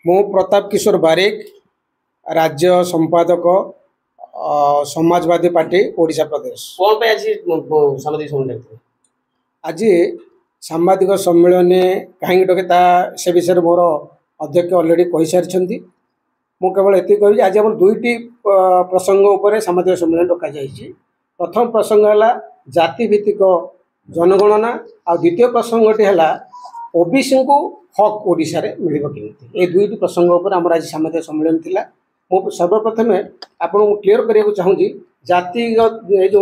मु प्रताप किशोर बारिक राज्य संपादक समाजवादी पार्टी ओडिशा प्रदेश। कौन पे आज सामाजिक सम्मेलन आज सांबादिक सम्मेलन कहीं डके से विषय मोर अध्यक्ष अलरेडी कही सारी मु केवल ये कह आज आम दुईटी प्रसंग उपर सांबादिक सम्मेलन डक प्रथम प्रसंग है जातिभित्तिक जनगणना आ द्वितीय प्रसंगटी है ओबीसी को हक ओडिशा रे मिलिबो केमिति। ए दुईटी प्रसंग उपर आम आज सांबादिक सम्मेलन थिला। मु सर्वप्रथम आपन क्लियर करिया चाहूँगी जाति जो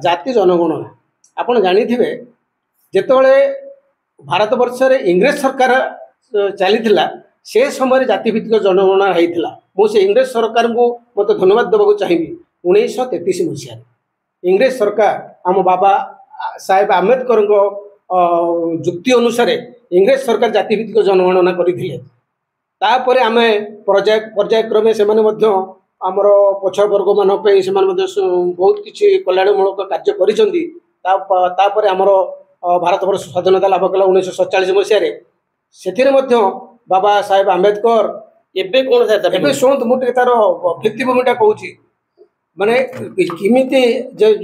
जाति जनगणना आपन जानिथिबे जेतबेले भारत वर्ष रे इंग्रेज सरकार चलीथिला से समय जातिभित्तिक जनगणना होइथिला। मु से इंग्रेज सरकार को मत धन्यवाद देबाक चाहिबी। 1933 मसीह इंग्रेज सरकार आम बाबा साहेब आंबेडकर जुक्ति अनुसार इंग्रेज सरकार जातिभित्तिक जनगणना करथिले। तापर आम पर्यायक्रमे से आमर पछ वर्ग मान बहुत किसी कल्याणमूलक कार्य कर आमर भारत वर्ष स्वाधीनता लाभ कला 1947 मसीह से बाबा साहेब आंबेडकर एबे कौन एबे शुणु मुझे तार भित्तिभूमिटा कहूँ माने किमिति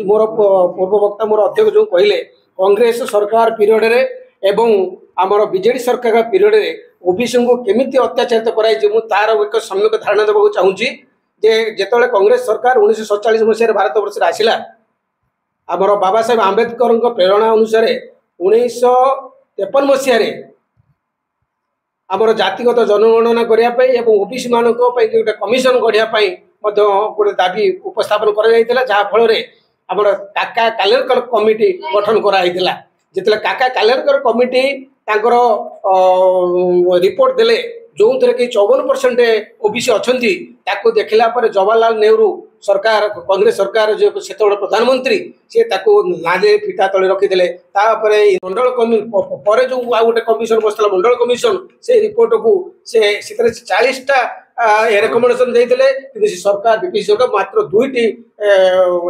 मोर पूर्व वक्ता मोर अध्यक्ष जो कहले कांग्रेस सरकार पीरियड रे एवं आमर बीजेडी सरकार पीरियड रे ओबीसी को केमिति अत्याचारित कराई तार एक सम्यक धारणा देवा चाहूँगी जे जेतबेले कांग्रेस सरकार 1947 मसीह भारत वर्ष आसिला आमर बाबा साहेब आंबेडकर प्रेरणा अनुसार 1953 मसीह आमर जातिगत जनगणना करने ओबीसी मान गोटे कमिशन गढ़ापी गोटे दाबी उपस्थापन कर जहाँ फल आमर काका कालेरकर कमिटी गठन कराई जिते काका कालेरकर कमिटी तांकर रिपोर्ट देले जो थे कि 54% ओबीसी अच्छी देखला जवाहरलाल नेहरू सरकार कांग्रेस सरकार जो से प्रधानमंत्री सी नाले फिटा तले रखीदे मंडल पर जो गोटे कमिशन बसला मंडल कमिशन से रिपोर्ट को से 40टा रेकमेंडेशन देते सरकार बीपीसी सरकार मात्र 2टी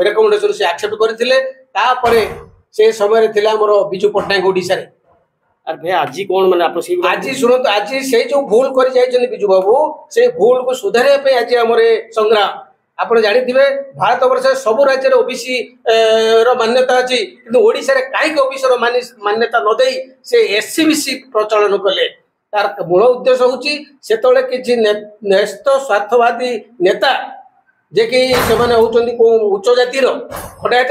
रेकमेंडेशन से एक्सेप्ट करते से समय आमर विजु पट्टनायक ओडिशा रे। अरे आज कौन माने आप आज शुणु आज से जो भूल कर विजु बाबू से भूल को सुधारे आज आम संग्राम आप जानिथिबे भारत वर्ष सब राज्य में ओबीसी मान्यता अच्छी कि ओडिशा रे कहीं ओबीसी मान्यता न दे से एससीबीसी प्रचलन कले तार मूल उद्देश्य होची सेतोले किछि न्यस्त स्वार्थवादी नेता जे कि सेमाने होचंदी को उच्च जातिर खंडायत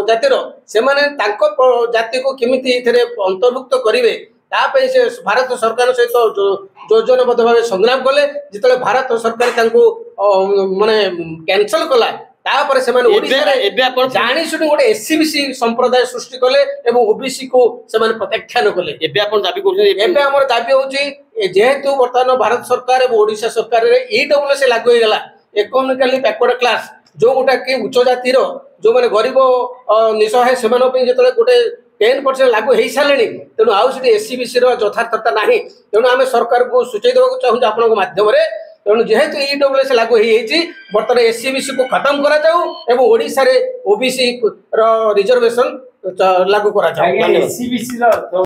जातिर सेमाने तांको जाति को केमिति एथरे अंतर्भुक्त करिवे तापे से भारत सरकार सहित योजनाबद्ध भाव संग्राम कले जिते भारत सरकार तांको माने कैंसल कला तापर सेमाने ओडिशा रे जानि सुनि गोटे एससीबीसी संप्रदाय सृष्टि कले एवं ओबीसी को सेमाने प्रत्याख्यान कले। एबे आपण दाबी करछन एबे हमर दाबी होची जेहेतु वर्तमान भारत सरकार एवं ओडिशा सरकार रे ईडब्ल्यूएस लागू हो गला इकोनॉमिकली बैकवर्ड क्लास जो गोटा कि उच्च जातिर जो मैंने गरीब निसहाय से गोटे 10% लागू हो सारे तेणु आउ एससीबीसी यथार्थता ना तेणु आम सरकार को सूचई देवा चाहूँ आपण माध्यम तेणु जेहेतु ईडब्ल्यूएस लागू हो बर्तमान एससीबीसी को खत्म करा ओडिशा रे ओबीसी रिजर्वेशन लागू करा।